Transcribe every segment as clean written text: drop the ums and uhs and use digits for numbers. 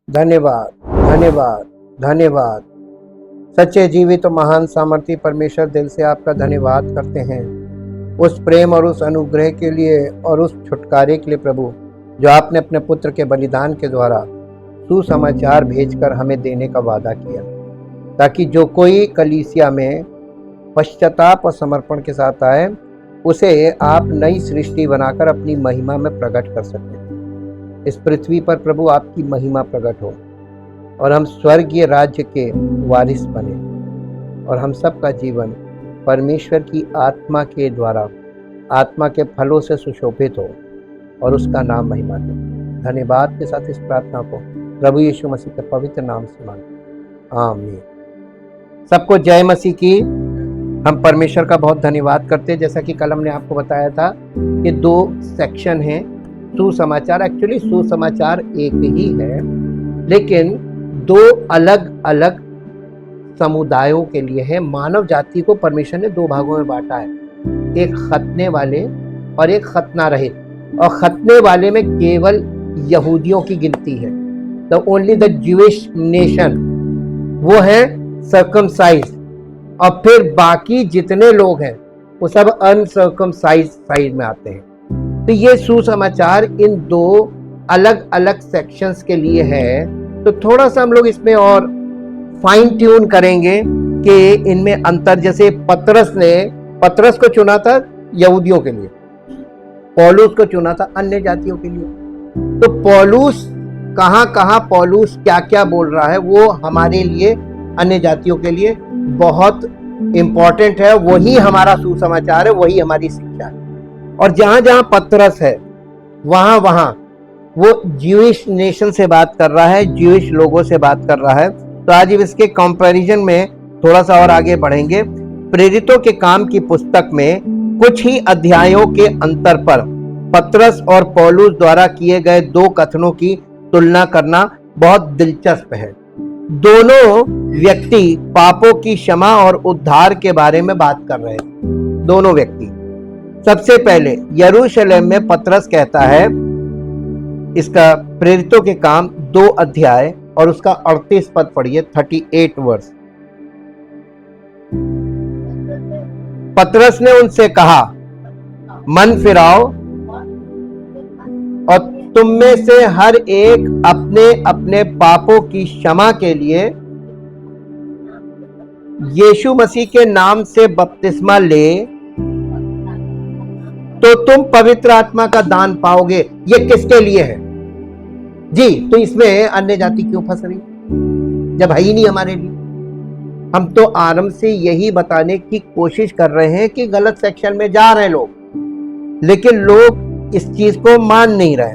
धन्यवाद, धन्यवाद, धन्यवाद। सच्चे जीवित और महान सामर्थी परमेश्वर, दिल से आपका धन्यवाद करते हैं उस प्रेम और उस अनुग्रह के लिए और उस छुटकारे के लिए प्रभु, जो आपने अपने पुत्र के बलिदान के द्वारा सुसमाचार भेजकर हमें देने का वादा किया, ताकि जो कोई कलीसिया में पश्चाताप और समर्पण के साथ आए, उसे आप नई सृष्टि बनाकर अपनी महिमा में प्रकट कर सकें। इस पृथ्वी पर प्रभु आपकी महिमा प्रकट हो और हम स्वर्गीय राज्य के वारिस बने और हम सबका जीवन परमेश्वर की आत्मा के द्वारा, आत्मा के फलों से सुशोभित हो और उसका नाम महिमा दे। धन्यवाद के साथ इस प्रार्थना को प्रभु यीशु मसीह के पवित्र नाम से मांगते, आमीन। सबको जय मसीह की। हम परमेश्वर का बहुत धन्यवाद करते हैं। जैसा कि कल हमने आपको बताया था कि 2 सेक्शन हैं सुसमाचार। एक्चुअली सुसमाचार एक ही है, लेकिन 2 अलग अलग समुदायों के लिए है। मानव जाति को परमेश्वर ने 2 भागों में बांटा है, एक खतने वाले और एक खतना रहित। और खतने वाले में केवल यहूदियों की गिनती है, the only the Jewish nation, वो है सर्कमसाइज। और फिर बाकी जितने लोग हैं वो सब अनसर्कमसाइज साइज में आते हैं। तो ये सुसमाचार इन 2 अलग अलग सेक्शंस के लिए है। तो थोड़ा सा हम लोग इसमें और फाइन ट्यून करेंगे कि इनमें अंतर। जैसे पतरस को चुना था यहूदियों के लिए, पौलुस को चुना था अन्य जातियों के लिए। तो पौलुस कहाँ पौलुस क्या क्या बोल रहा है, वो हमारे लिए, अन्य जातियों के लिए बहुत इंपॉर्टेंट है। वही हमारा सुसमाचार है, वही हमारी शिक्षा है। और जहां जहां पतरस है वहां वो ज्यूइश नेशन से बात कर रहा है, ज्यूइश लोगों से बात कर रहा है। तो आज इसके कंपैरिजन में थोड़ा सा और आगे बढ़ेंगे। प्रेरितों के काम की पुस्तक में कुछ ही अध्यायों के अंतर पर पतरस और पौलुस द्वारा किए गए 2 कथनों की तुलना करना बहुत दिलचस्प है। दोनों व्यक्ति पापों की क्षमा और उद्धार के बारे में बात कर रहे हैं। दोनों व्यक्ति, सबसे पहले यरूशलेम में पतरस कहता है, इसका प्रेरितों के काम 2 अध्याय और उसका 38 पद पढ़िए, 38 वर्ष। पतरस ने उनसे कहा, मन फिराओ और तुम में से हर एक अपने अपने पापों की क्षमा के लिए यीशु मसीह के नाम से बपतिस्मा ले, तो तुम पवित्र आत्मा का दान पाओगे। ये किसके लिए है जी? तो इसमें अन्य जाति क्यों फंस रही, जब है ही नहीं हमारे लिए? हम तो आरंभ से यही बताने की कोशिश कर रहे हैं कि गलत सेक्शन में जा रहे हैं लोग, लेकिन लोग इस चीज को मान नहीं रहे।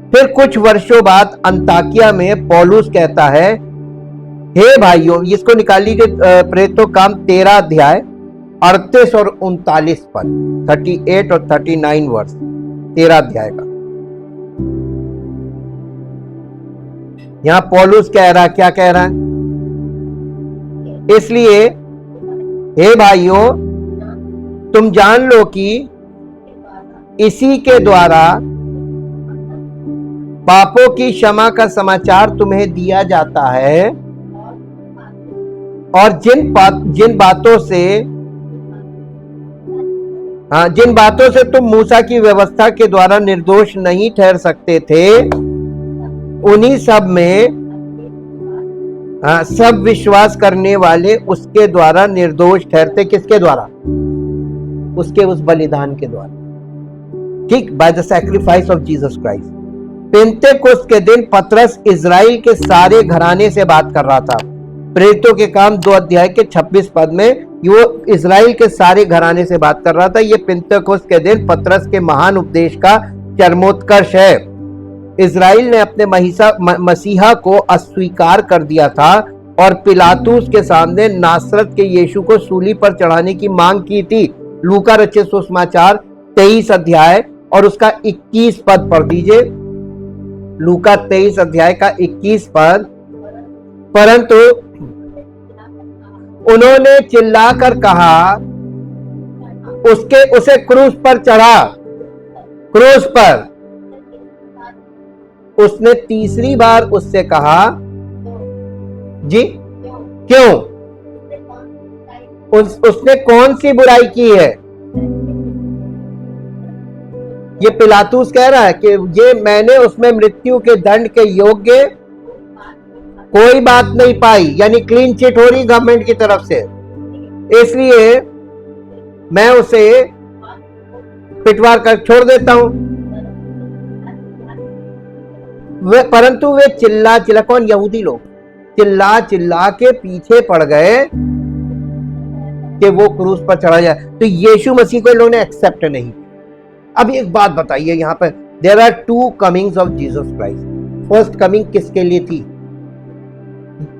फिर कुछ वर्षों बाद अंताकिया में पौलुस कहता है, हे भाइयों, इसको निकाल लीजिए, प्रेरितों काम 13 अध्याय 38 और 39 पद, 38 और 39 वर्ष 13 अध्याय का। यहां पौलुस कह रहा, क्या कह रहा है? इसलिए हे भाइयों, तुम जान लो कि इसी के द्वारा पापों की क्षमा का समाचार तुम्हें दिया जाता है, और जिन बातों से तुम मूसा की व्यवस्था के द्वारा निर्दोष नहीं ठहर सकते थे, उन्हीं सब में सब विश्वास करने वाले उसके द्वारा निर्दोष ठहरते। किसके द्वारा? उसके उस बलिदान के द्वारा, ठीक, by the sacrifice of Jesus Christ. पेंतेकोस्त के दिन पतरस इजराइल के सारे घराने से बात कर रहा था। प्रेरितों के काम 2 अध्याय के 26 पद में वो इजराइल के सारे घराने से बात कर रहा था। ये पेंतेकोस्त के दिन पतरस के महान उपदेश का चरमोत्कर्ष है। इजराइल ने अपने मसीहा को अस्वीकार कर दिया था और पिलातुस के सामने नासरत के यीशु को सूली पर चढ़ाने की मांग की थी। लूका रचित सुसमाचार 23 अध्याय और उसका 21 पद पढ़ दीजिए। लूका 23 अध्याय का 21 पद। परंतु उन्होंने चिल्लाकर कहा, उसे क्रूस पर चढ़ा, क्रूस पर। उसने तीसरी बार उससे कहा, जी क्यों? उसने कौन सी बुराई की है? ये पिलातुस कह रहा है कि ये मैंने उसमें मृत्यु के दंड के योग्य कोई बात नहीं पाई, यानी क्लीन चिट हो रही गवर्नमेंट की तरफ से, इसलिए मैं उसे पिटवार कर छोड़ देता हूं। परंतु वे चिल्ला चिल्ला, कौन? यहूदी लोग चिल्ला चिल्ला के पीछे पड़ गए कि वो क्रूस पर चढ़ा जाए। तो यीशु मसीह को इन लोगों ने एक्सेप्ट नहीं। अब एक बात बताइए, यहां पर there are two comings of Jesus Christ. First coming किसके लिए थी?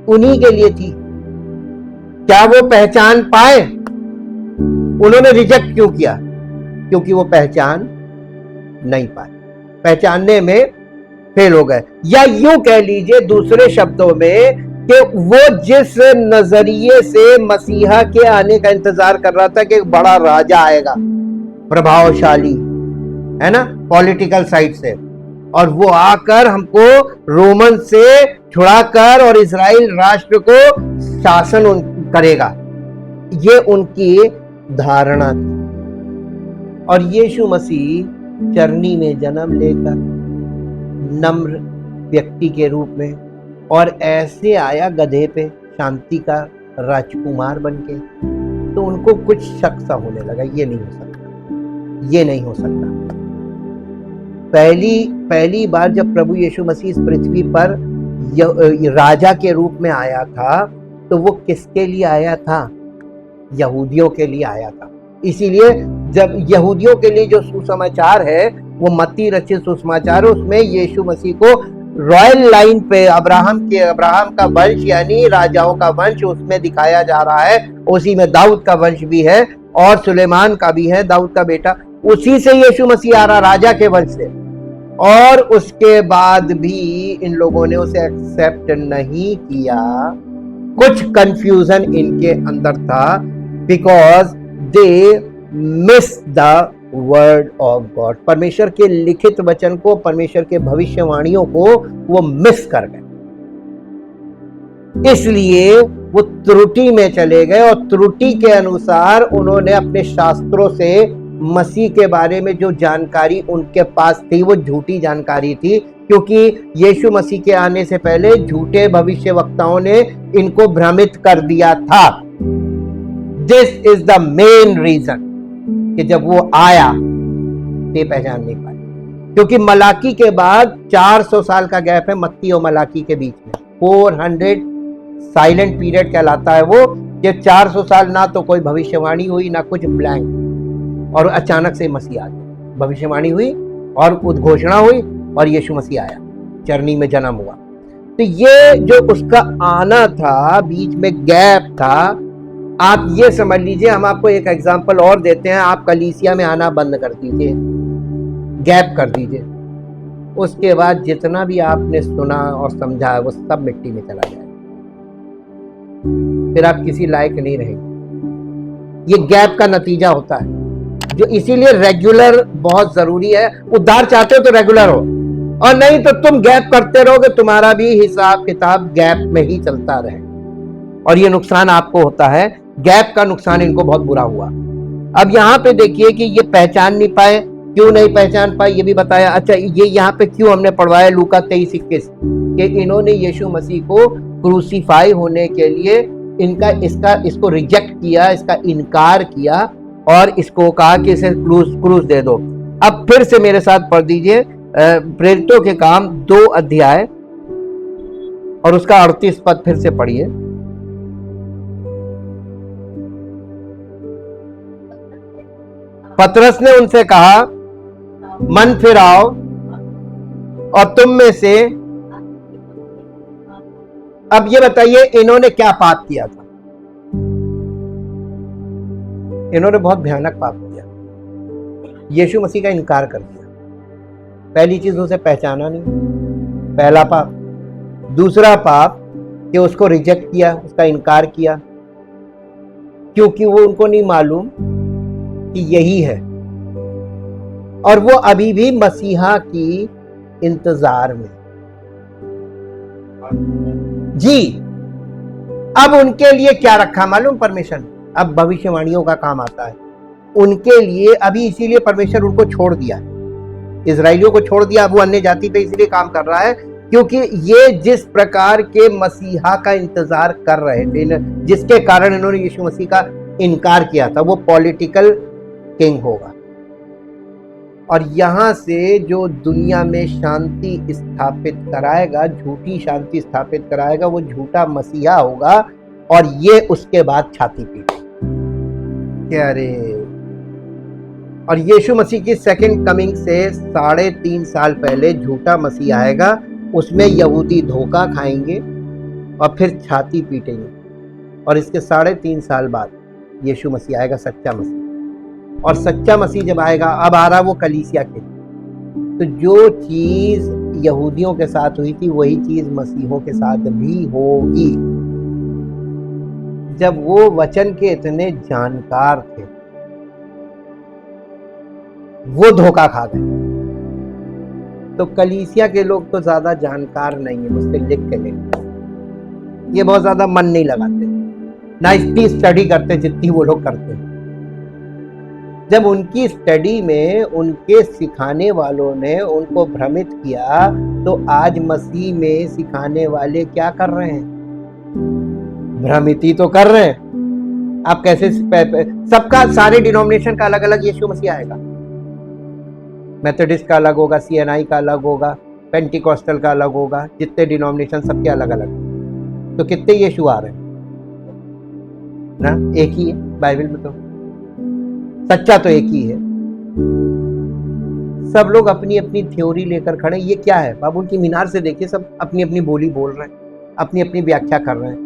उन्हीं के लिए थी। क्या वो पहचान पाए? उन्होंने रिजेक्ट क्यों किया? क्योंकि वो पहचान नहीं पाए, पहचानने में फेल हो गए। या यूं कह लीजिए दूसरे शब्दों में कि वो जिस नजरिए से मसीहा के आने का इंतजार कर रहा था कि एक बड़ा राजा आएगा, प्रभावशाली, है ना, पॉलिटिकल साइड से, और वो आकर हमको रोमन से छुड़ाकर और इजराइल राष्ट्र को शासन करेगा, ये उनकी धारणा थी। और यीशु मसीह चरनी में जन्म लेकर नम्र व्यक्ति के रूप में, और ऐसे आया गधे पे, शांति का राजकुमार बनके, तो उनको कुछ शक सा होने लगा, ये नहीं हो सकता, ये नहीं हो सकता। पहली बार जब प्रभु यीशु मसीह इस पृथ्वी पर राजा के रूप में आया था, तो वो किसके लिए आया था? यहूदियों के लिए आया था। इसीलिए जब यहूदियों के लिए जो सुसमाचार है, वो मत्ती रचित सुसमाचार, उसमें यीशु मसीह को रॉयल लाइन पे अब्राहम का वंश, यानी राजाओं का वंश उसमें दिखाया जा रहा है। उसी में दाऊद का वंश भी है और सुलेमान का भी है, दाऊद का बेटा, उसी से यीशु मसीह आ रहा, राजा के वंश से। और उसके बाद भी इन लोगों ने उसे एक्सेप्ट नहीं किया। कुछ कंफ्यूजन इनके अंदर था, because they miss the word of God. परमेश्वर के लिखित वचन को, परमेश्वर के भविष्यवाणियों को वो मिस कर गए, इसलिए वो त्रुटि में चले गए। और त्रुटि के अनुसार उन्होंने अपने शास्त्रों से मसीह के बारे में जो जानकारी उनके पास थी, वो झूठी जानकारी थी, क्योंकि यीशु मसीह के आने से पहले झूठे भविष्यवक्ताओं ने इनको भ्रमित कर दिया था। This is the main reason कि जब वो आया ते पहचान नहीं पाए, क्योंकि मलाकी के बाद 400 साल का गैप है मत्ती और मलाकी के बीच में। 400 साइलेंट पीरियड कहलाता है वो, कि 400 साल ना तो कोई भविष्यवाणी हुई, ना कुछ, ब्लैंक। और अचानक से मसीह आ गया, भविष्यवाणी हुई और उद्घोषणा हुई और यीशु मसीह आया, चरनी में जन्म हुआ। तो ये जो उसका आना था, बीच में गैप था, आप ये समझ लीजिए। हम आपको एक एग्जांपल और देते हैं, आप कलीसिया में आना बंद कर दीजिए, गैप कर दीजिए, उसके बाद जितना भी आपने सुना और समझा वो सब मिट्टी में चला जाएगा, फिर आप किसी लायक नहीं रहेंगे। ये गैप का नतीजा होता है, जो इसीलिए रेगुलर बहुत जरूरी है। उद्धार चाहते हो तो रेगुलर हो, और नहीं तो तुम गैप करते रहोगे, तुम्हारा भी हिसाब किताब गैप में ही चलता रहे, और ये नुकसान आपको होता है। गैप का नुकसान इनको बहुत बुरा हुआ। अब यहाँ पे देखिए कि ये पहचान नहीं पाए। क्यों नहीं पहचान पाए ये भी बताया। अच्छा, ये यहाँ पे क्यों हमने पढ़वाया लूका 23:21 कि इन्होंने यीशु मसीह को क्रूसीफाई होने के लिए इसको रिजेक्ट किया, इसका इनकार किया, और इसको कहा कि इसे क्रूस दे दो। अब फिर से मेरे साथ पढ़ दीजिए प्रेरितों के काम 2 अध्याय और उसका 38 पद फिर से पढ़िए। पतरस ने उनसे कहा, मन फिराओ और तुम में से, अब ये बताइए इन्होंने क्या पाप किया था? इन्होंने बहुत भयानक पाप किया, यीशु मसीह का इनकार कर दिया। पहली चीज, उसे पहचाना नहीं, पहला पाप। दूसरा पाप कि उसको रिजेक्ट किया, उसका इनकार किया, क्योंकि वो उनको नहीं मालूम कि यही है, और वो अभी भी मसीहा की इंतजार में। जी। अब उनके लिए क्या रखा मालूम परमेश्वर? अब भविष्यवाणियों का काम आता है उनके लिए। अभी इसीलिए परमेश्वर उनको छोड़ दिया, इजराइलियों को छोड़ दिया। अब वो अन्य जाति पे इसलिए काम कर रहा है क्योंकि ये जिस प्रकार के मसीहा का इंतजार कर रहे थे, जिसके कारण इन्होंने यीशु मसीह का इनकार किया था, वो पॉलिटिकल किंग होगा। और यहां से जो दुनिया में शांति स्थापित कराएगा, झूठी शांति स्थापित कराएगा, वो झूठा मसीहा होगा। और ये उसके बाद छाती पीटेगा। अरे, और यीशु मसीह की सेकंड कमिंग से 3.5 साल पहले झूठा मसीह आएगा, उसमें यहूदी धोखा खाएंगे और फिर छाती पीटेंगे। और इसके 3.5 साल बाद यीशु मसीह आएगा, सच्चा मसीह। और सच्चा मसीह जब आएगा, अब आ रहा वो कलीसिया के, तो जो चीज यहूदियों के साथ हुई थी वही चीज मसीहों के साथ भी होगी। जब वो वचन के इतने जानकार थे, वो धोखा खा गए। तो कलीसिया के लोग तो ज्यादा जानकार नहीं है, मुझसे लिख के ले, ये बहुत ज्यादा मन नहीं लगाते, ना इतनी स्टडी करते जितनी वो लोग करते हैं। जब उनकी स्टडी में उनके सिखाने वालों ने उनको भ्रमित किया, तो आज मसीह में सिखाने वाले क्या कर रहे हैं? भ्रमित ही तो कर रहे हैं। आप कैसे, सबका, सारे डिनोमिनेशन का अलग अलग यीशु मसीह आएगा। मेथोडिस्ट का अलग होगा, सीएनआई का अलग होगा, पेंटिकॉस्टल का अलग होगा, जितने डिनोमिनेशन सबके अलग अलग। तो कितने यीशु आ रहे हैं ना? एक ही है बाइबल में, तो सच्चा तो एक ही है। सब लोग अपनी अपनी थ्योरी लेकर खड़े। ये क्या है बाबू? उनकी मीनार से देखिए, सब अपनी अपनी बोली बोल रहे हैं, अपनी अपनी व्याख्या कर रहे हैं।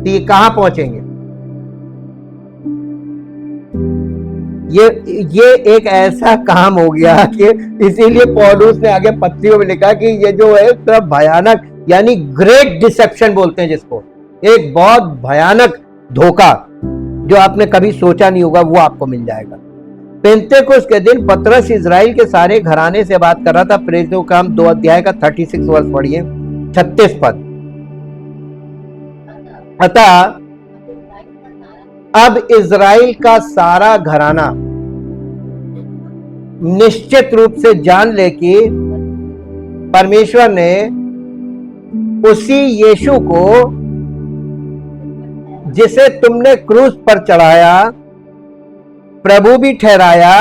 तो ये कहां पहुंचेंगे? ये एक ऐसा काम हो गया कि इसीलिए पौलुस ने आगे पत्रियों में लिखा कि ये जो है सब भयानक, यानी ग्रेट डिसेप्शन बोलते हैं जिसको, एक बहुत भयानक धोखा जो आपने कभी सोचा नहीं होगा, वो आपको मिल जाएगा। पेंतेकोस्त के दिन पतरस इजराइल के सारे घराने से बात कर रहा था। प्रेरितों का काम 2 अध्याय का 36 वर्ष पढ़िए, 36 पद। अतः अब इजराइल का सारा घराना निश्चित रूप से जान ले कि परमेश्वर ने उसी यीशु को जिसे तुमने क्रूस पर चढ़ाया प्रभु भी ठहराया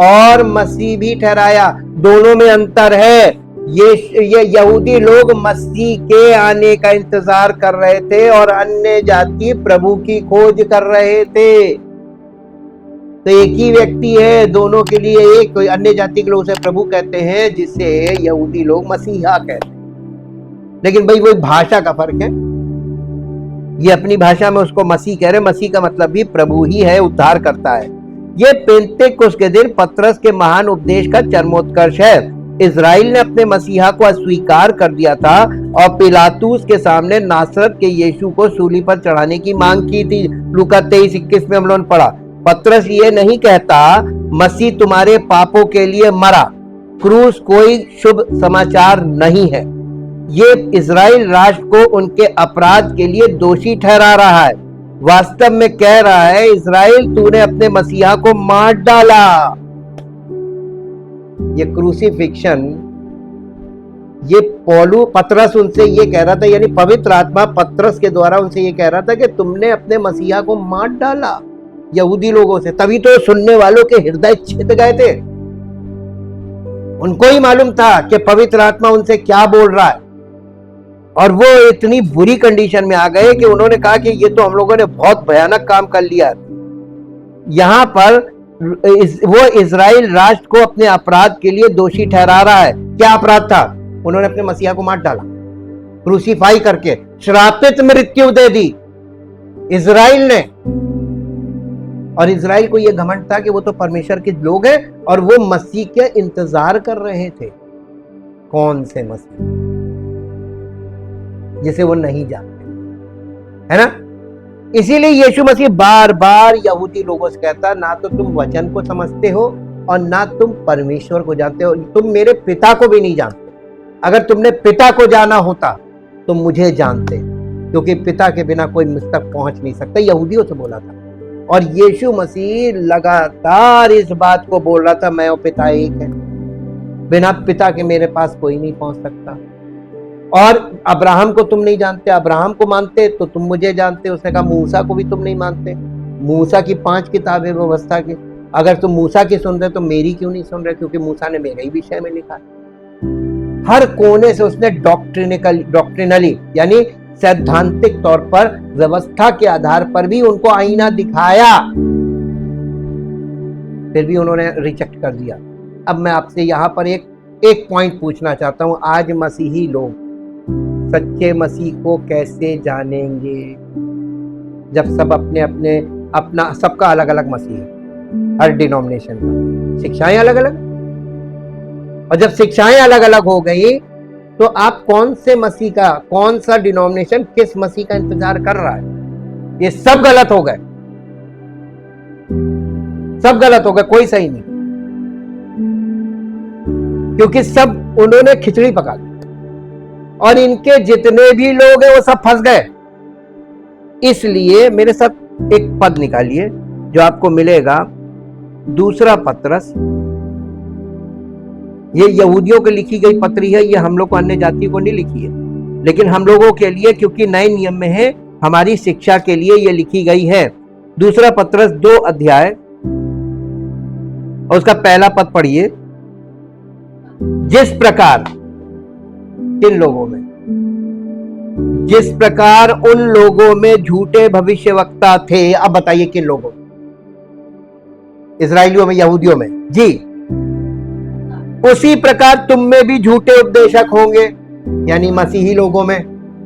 और मसीह भी ठहराया। दोनों में अंतर है। ये यहूदी लोग मसीह के आने का इंतजार कर रहे थे और अन्य जाति प्रभु की खोज कर रहे थे। तो एक ही व्यक्ति है दोनों के लिए। एक अन्य जाति के लोग उसे प्रभु कहते हैं, जिसे यहूदी लोग मसीहा कहते हैं। लेकिन भाई वही भाषा का फर्क है। ये अपनी भाषा में उसको मसीह कह रहे, मसीह का मतलब भी प्रभु ही है, उद्धार करता है। ये पेंतेकोस्त के दिन पतरस के महान उपदेश का चरमोत्कर्ष है। इजराइल ने अपने मसीहा को अस्वीकार कर दिया था और पिलातुस के सामने नासरत के यीशु को सूली पर चढ़ाने की मांग की थी। लूका 23:21 में हम लोगों ने पढ़ा। पतरस ये नहीं कहता मसीह तुम्हारे पापों के लिए मरा, क्रूस कोई शुभ समाचार नहीं है। ये इजराइल राष्ट्र को उनके अपराध के लिए दोषी ठहरा रहा है। वास्तव में कह रहा है, इजराइल तूने अपने मसीहा को मार डाला। ये क्रूसिफिक्शन, ये पतरस उनसे ये कह रहा था, यानी पवित्र आत्मा पतरस के द्वारा उनसे ये कह रहा था कि तुमने अपने मसीहा को मार डाला यहूदी लोगों से। तभी तो सुनने वालों के हृदय छिद गए थे। उनको ही मालूम था कि पवित्र आत्मा उनसे क्या बोल रहा है, और वो इतनी बुरी कंडीशन में आ गए कि उन्होंने कहा कि ये तो हम लोगों ने बहुत भयानक काम कर लिया। यहां पर वो इजराइल राष्ट्र को अपने अपराध के लिए दोषी ठहरा रहा है। क्या अपराध था? उन्होंने अपने मसीहा को मार डाला, क्रूसीफाई करके श्रापित मृत्यु दे दी इजराइल ने। और इजराइल को यह घमंड था कि वो तो परमेश्वर के लोग हैं और वो मसीह के इंतजार कर रहे थे। कौन से मसीह? जिसे वो नहीं जानते, है ना? इसीलिए यीशु मसीह बार बार यहूदी लोगों से कहता, ना तो तुम वचन को समझते हो और ना तुम परमेश्वर को जानते हो, तुम मेरे पिता को भी नहीं जानते। अगर तुमने पिता को जाना होता तो मुझे जानते, क्योंकि पिता के बिना कोई मुझ तक पहुंच नहीं सकता। यहूदियों से बोला था। और यीशु मसीह लगातार इस बात को बोल रहा था, मैं और पिता एक है, बिना पिता के मेरे पास कोई नहीं पहुंच सकता। और अब्राहम को तुम नहीं जानते, अब्राहम को मानते तो तुम मुझे जानते। उसने कहा मूसा को भी तुम नहीं मानते, मूसा की 5 किताबें व्यवस्था की, अगर तुम मूसा की सुन रहे तो मेरी क्यों नहीं सुन रहे, क्योंकि मूसा ने मेरे ही विषय में लिखा। हर कोने से उसने डॉक्ट्रिनली यानी सैद्धांतिक तौर पर व्यवस्था के आधार पर भी उनको आईना दिखाया, फिर भी उन्होंने रिजेक्ट कर दिया। अब मैं आपसे यहां पर एक पॉइंट पूछना चाहता हूं, आज मसीही लोग सच्चे मसीह को कैसे जानेंगे जब सब अपना सबका अलग अलग मसीह है, हर डिनोमिनेशन का शिक्षाएं अलग अलग, और जब शिक्षाएं अलग अलग हो गई तो आप कौन से मसीह का, कौन सा डिनोमिनेशन किस मसीह का इंतजार कर रहा है? ये सब गलत हो गए, सब गलत हो गए, कोई सही नहीं, क्योंकि सब उन्होंने खिचड़ी पका दी और इनके जितने भी लोग हैं वो सब फंस गए। इसलिए मेरे साथ एक पद निकालिए जो आपको मिलेगा, दूसरा पत्रस। ये यहूदियों को लिखी गई पत्री है, ये हम लोग को अन्य जातियों को नहीं लिखी है, लेकिन हम लोगों के लिए, क्योंकि नए नियम में है, हमारी शिक्षा के लिए ये लिखी गई है। दूसरा पत्रस 2 अध्याय और उसका पहला पद पढ़िए। जिस प्रकार किन लोगों में, जिस प्रकार उन लोगों में झूठे भविष्यवक्ता थे, अब बताइए किन लोगों, इस्राएलियों में, यहूदियों में, जी, उसी प्रकार तुम में भी झूठे उपदेशक होंगे, यानी मसीही लोगों में,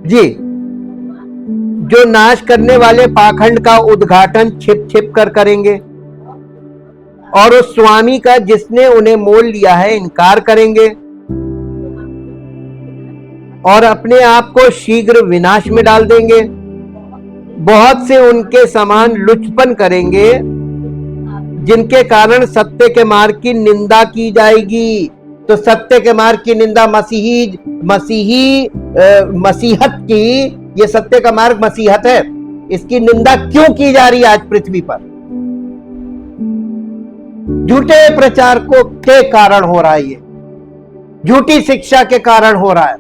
जी, जो नाश करने वाले पाखंड का उद्घाटन छिप छिप कर करेंगे और उस स्वामी का जिसने उन्हें मोल लिया है इनकार करेंगे और अपने आप को शीघ्र विनाश में डाल देंगे। बहुत से उनके समान लुचपन करेंगे जिनके कारण सत्य के मार्ग की निंदा की जाएगी। तो सत्य के मार्ग की निंदा, मसीहत की, ये सत्य का मार्ग मसीहत है, इसकी निंदा क्यों की जा रही है आज पृथ्वी पर? झूठे प्रचार के कारण हो रहा है, ये झूठी शिक्षा के कारण हो रहा है,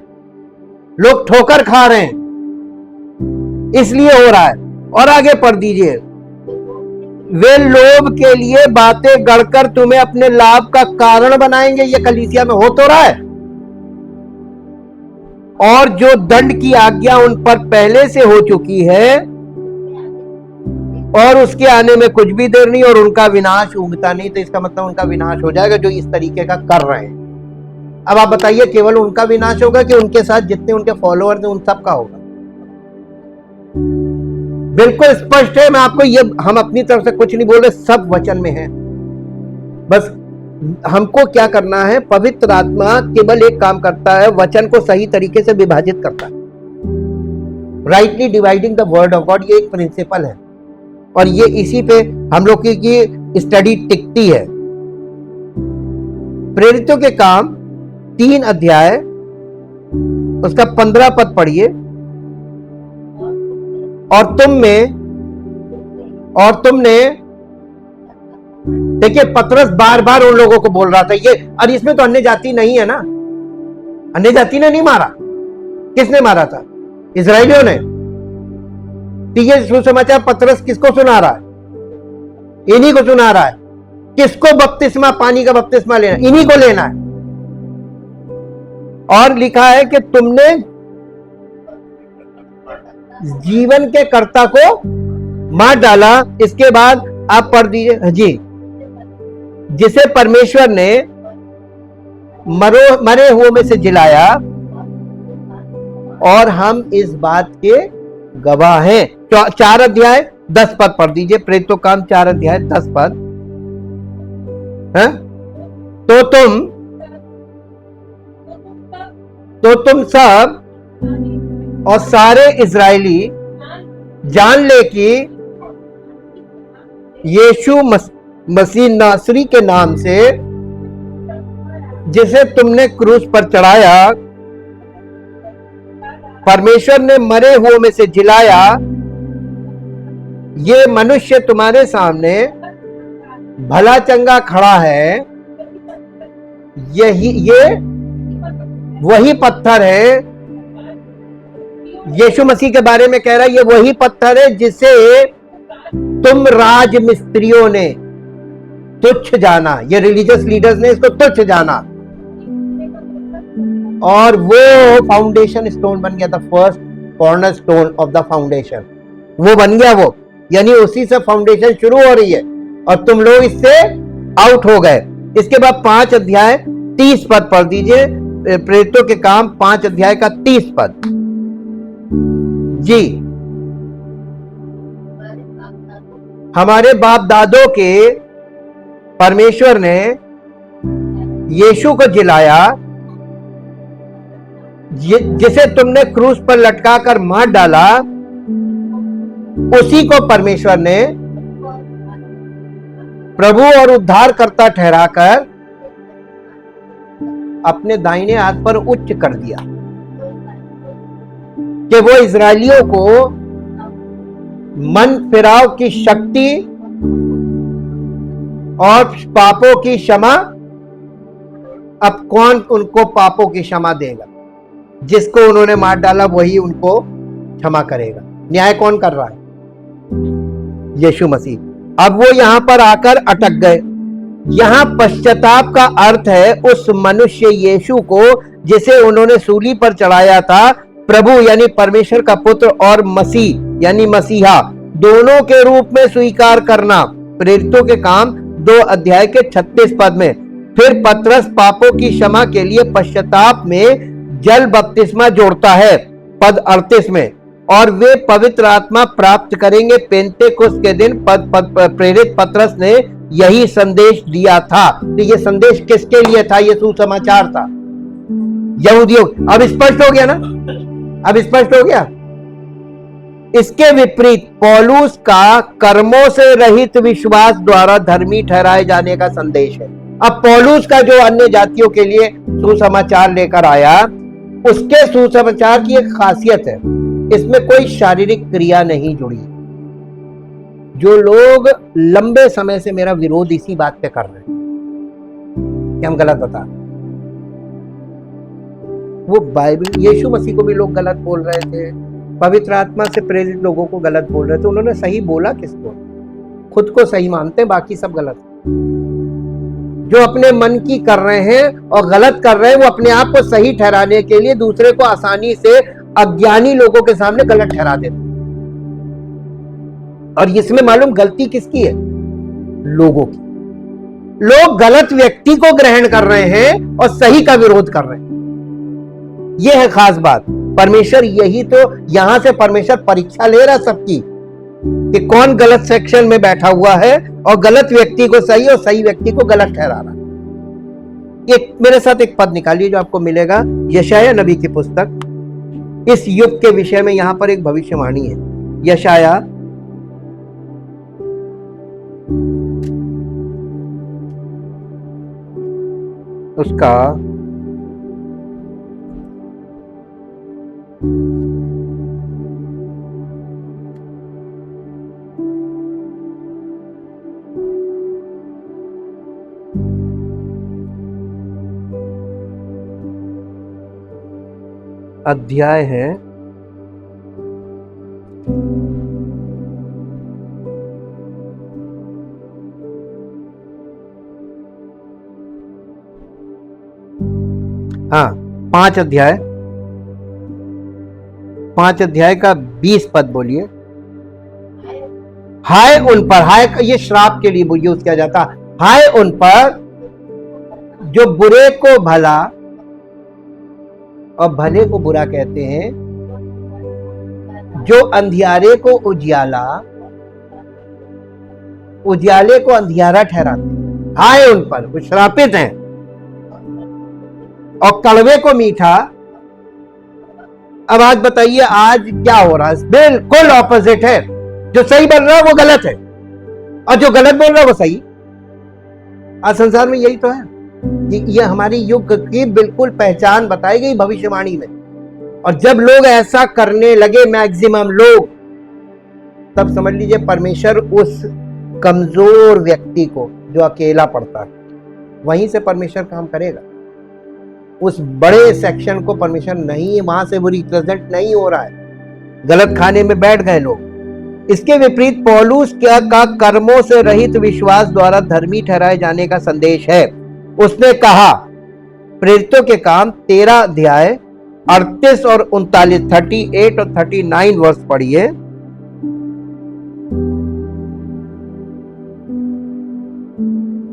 लोग ठोकर खा रहे हैं, इसलिए हो रहा है। और आगे पढ़ दीजिए, वे लोभ के लिए बातें गढ़कर तुम्हें अपने लाभ का कारण बनाएंगे। ये कलीसिया में हो तो रहा है। और जो दंड की आज्ञा उन पर पहले से हो चुकी है और उसके आने में कुछ भी देर नहीं और उनका विनाश उगता नहीं, तो इसका मतलब उनका विनाश हो जाएगा जो इस तरीके का कर रहे हैं। अब आप बताइए, केवल उनका विनाश होगा कि उनके साथ जितने उनके फॉलोअर्स हैं उन सब का होगा? बिल्कुल स्पष्ट है। मैं आपको ये, हम अपनी तरफ से कुछ नहीं बोल रहे, सब वचन में है। बस हमको क्या करना है, पवित्र आत्मा केवल एक काम करता है, वचन को सही तरीके से विभाजित करता है, rightly dividing the word of God. ये एक प्रिंसिपल है और ये इसी पे हम लोग की स्टडी टिकती है। प्रेरितों के काम 3 अध्याय उसका 15 पद पढ़िए। और तुमने देखिए, पतरस बार बार उन लोगों को बोल रहा था ये, और इसमें तो अन्य जाति नहीं है ना, अन्य जाति ने नहीं मारा। किसने मारा था? इस्राएलियों ने। तो ये सुसमाचार पतरस किसको सुना रहा है? इन्हीं को सुना रहा है। किसको बपतिस्मा, पानी का बपतिस्मा लेना? इन्हीं को लेना है। और लिखा है कि तुमने जीवन के कर्ता को मार डाला। इसके बाद आप पढ़ दीजिए, जी, जिसे परमेश्वर ने मरे हुओं में से जिलाया और हम इस बात के गवाह हैं। 4 अध्याय 10 पद पढ़ दीजिए। प्रेरितों काम 4 अध्याय 10 पद है? तो तुम सब और सारे इजरायली जान ले कि यीशु मसीह नासरी के नाम से, जिसे तुमने क्रूस पर चढ़ाया, परमेश्वर ने मरे हुओं में से जिलाया, ये मनुष्य तुम्हारे सामने भला चंगा खड़ा है, ये वही पत्थर है। यीशु मसीह के बारे में कह रहा है, ये वही पत्थर है जिसे तुम राजमिस्त्रियों ने तुच्छ जाना, ये रिलीजियस लीडर्स ने इसको तुच्छ जाना, और वो फाउंडेशन स्टोन बन गया, the first corner stone of the foundation, वो बन गया वो, यानी उसी से फाउंडेशन शुरू हो रही है और तुम लोग इससे आउट हो गए। इसके बाद 5 अध्याय 30 पद पढ़ दीजिए, प्रेरितों के काम 5 अध्याय का 30 पद। जी, हमारे बाप दादों के परमेश्वर ने यीशु को जिलाया, जिसे तुमने क्रूस पर लटका कर मार डाला, उसी को परमेश्वर ने प्रभु और उद्धारकर्ता ठहराकर अपने दाहिने हाथ पर उच्च कर दिया, कि वो इजरायलियों को मन फिराव की शक्ति और पापों की क्षमा। अब कौन उनको पापों की क्षमा देगा? जिसको उन्होंने मार डाला वही उनको क्षमा करेगा। न्याय कौन कर रहा है? यीशु मसीह। अब वो यहां पर आकर अटक गए। यहां पश्चाताप का अर्थ है उस मनुष्य यीशु को जिसे उन्होंने सूली पर चढ़ाया था, प्रभु यानी परमेश्वर का पुत्र और मसीह यानी मसीहा दोनों के रूप में स्वीकार करना। प्रेरितों के काम 2 अध्याय के 36 पद में। फिर पतरस पापों की क्षमा के लिए पश्चाताप में जल बपतिस्मा जोड़ता है पद 38 में, और वे पवित्र आत्मा प्राप्त करेंगे पेंतेकुस्त के दिन। प्रेरित पतरस ने यही संदेश दिया था। तो ये संदेश किसके लिए था? ये सुसमाचार था यहूदियों। अब स्पष्ट हो गया ना? अब स्पष्ट हो गया। इसके विपरीत पौलुस का कर्मों से रहित विश्वास द्वारा धर्मी ठहराए जाने का संदेश है। अब पौलुस का जो अन्य जातियों के लिए सुसमाचार लेकर आया, उसके सुसमाचार की एक खासियत है, इसमें कोई शारीरिक क्रिया नहीं जुड़ी। जो लोग लंबे समय से मेरा विरोध इसी बात पे कर रहे हैं कि हम गलत बता, वो बाइबल यीशु मसीह को भी लोग गलत बोल रहे थे, पवित्र आत्मा से प्रेरित लोगों को गलत बोल रहे थे। उन्होंने सही बोला किसको? खुद को सही मानते हैं, बाकी सब गलत। जो अपने मन की कर रहे हैं और गलत कर रहे हैं, वो अपने आप को सही ठहराने के लिए दूसरे को आसानी से अज्ञानी लोगों के सामने गलत ठहरा देते। और इसमें मालूम गलती किसकी है? लोगों की। लोग गलत व्यक्ति को ग्रहण कर रहे हैं और सही का विरोध कर रहे हैं। यह है खास बात। परमेश्वर यही तो, यहां से परमेश्वर परीक्षा ले रहा सबकी कि कौन गलत सेक्शन में बैठा हुआ है और गलत व्यक्ति को सही और सही व्यक्ति को गलत ठहरा रहा। एक मेरे साथ एक पद निकालिए जो आपको मिलेगा, यशाया नबी की पुस्तक। इस युग के विषय में यहां पर एक भविष्यवाणी है। यशाया उसका 1 अध्याय है, हाँ 5 अध्याय का 20 पद बोलिए। हाय उन पर, हाय ये श्राप के लिए यूज किया जाता, हाय उन पर जो बुरे को भला और भले को बुरा कहते हैं, जो अंधियारे को उजियाला, उजियाले को अंधियारा ठहराते। हाय उन पर, वो श्रापित हैं। और कड़वे को मीठा। अब आज बताइए आज क्या हो रहा है? बिल्कुल ऑपोजिट है। जो सही बोल रहा है वो गलत है और जो गलत बोल रहा है वो सही। आज संसार में यही तो है। ये हमारी युग की बिल्कुल पहचान बताई गई भविष्यवाणी में। और जब लोग ऐसा करने लगे, मैक्सिमम लोग, तब समझ लीजिए परमेश्वर उस कमजोर व्यक्ति को जो अकेला पड़ता है, वहीं से परमेश्वर काम करेगा। उस बड़े सेक्शन को परमेश्वर नहीं, वहां से वो रिप्रेजेंट नहीं हो रहा है। गलत खाने में बैठ गए लोग। इसके विपरीत पौलुस का कर्मों से रहित विश्वास द्वारा धर्मी ठहराए जाने का संदेश है। उसने कहा, प्रेरितों के काम 13 अध्याय 38 और 39, 38 और 39 वर्ष पढ़िए।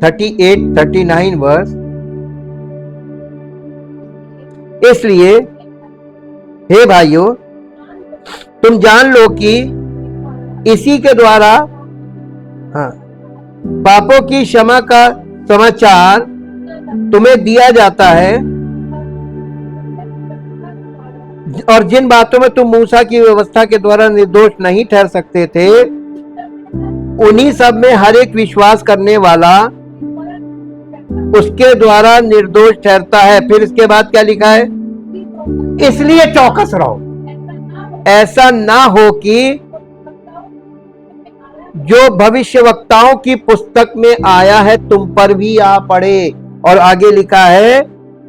(38, 39 वर्ष। इसलिए हे भाइयों, तुम जान लो कि इसी के द्वारा पापों की क्षमा का समाचार तुम्हें दिया जाता है, और जिन बातों में तुम मूसा की व्यवस्था के द्वारा निर्दोष नहीं ठहर सकते थे, उन्हीं सब में हर एक विश्वास करने वाला उसके द्वारा निर्दोष ठहरता है। फिर इसके बाद क्या लिखा है? इसलिए चौकस रहो, ऐसा ना हो कि जो भविष्यवक्ताओं की पुस्तक में आया है तुम पर भी आ पड़े। और आगे लिखा है,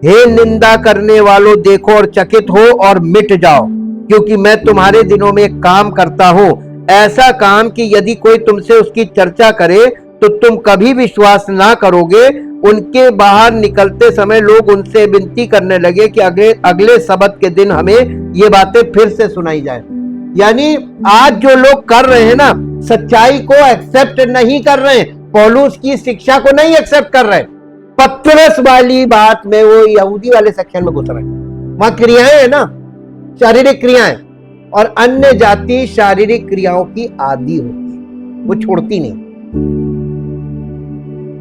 हे निंदा करने वालों, देखो और चकित हो और मिट जाओ, क्योंकि मैं तुम्हारे दिनों में एक काम करता हूं, ऐसा काम कि यदि कोई तुमसे उसकी चर्चा करे तो तुम कभी विश्वास ना करोगे। उनके बाहर निकलते समय लोग उनसे विनती करने लगे कि अगले सबत के दिन हमें ये बातें फिर से सुनाई जाए। यानी आज जो लोग कर रहे हैं ना, सच्चाई को एक्सेप्ट नहीं कर रहे हैं, पौलुस की शिक्षा को नहीं एक्सेप्ट कर रहे हैं, पतरस वाली बात में वो यहूदी वाले सेक्शन में घुस रहे हैं। वहां क्रियाएं है ना, शारीरिक क्रियाएं, और अन्य जाति शारीरिक क्रियाओं की आदी होती, वो छोड़ती नहीं।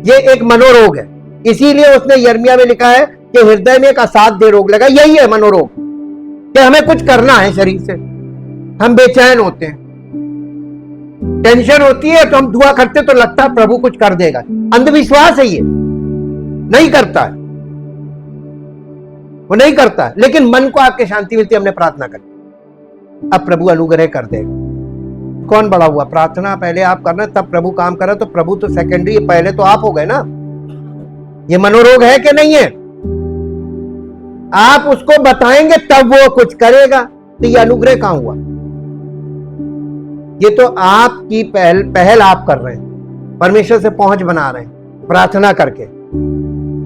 ये एक मनोरोग है। इसीलिए उसने यिर्मयाह में लिखा है कि हृदय में एक असाध्य रोग लगा। यही है मनोरोग, कि हमें कुछ करना है शरीर से, हम बेचैन होते हैं, टेंशन होती है तो हम दुआ करते तो लगता है प्रभु कुछ कर देगा। अंधविश्वास है, ये नहीं करता है, वो नहीं करता है, लेकिन मन को आपके शांति मिलती है, हमने प्रार्थना करी, अब प्रभु अनुग्रह कर देगा। कौन बड़ा हुआ? प्रार्थना पहले आप करना, तब प्रभु काम कर रहा, तो प्रभु तो सेकेंडरी, पहले तो आप हो गए ना। ये मनोरोग है कि नहीं है? आप उसको बताएंगे तब वो कुछ करेगा, तो ये अनुग्रह कहां हुआ? ये तो आपकी पहल आप कर रहे हैं, परमेश्वर से पहुंच बना रहे हैं प्रार्थना करके।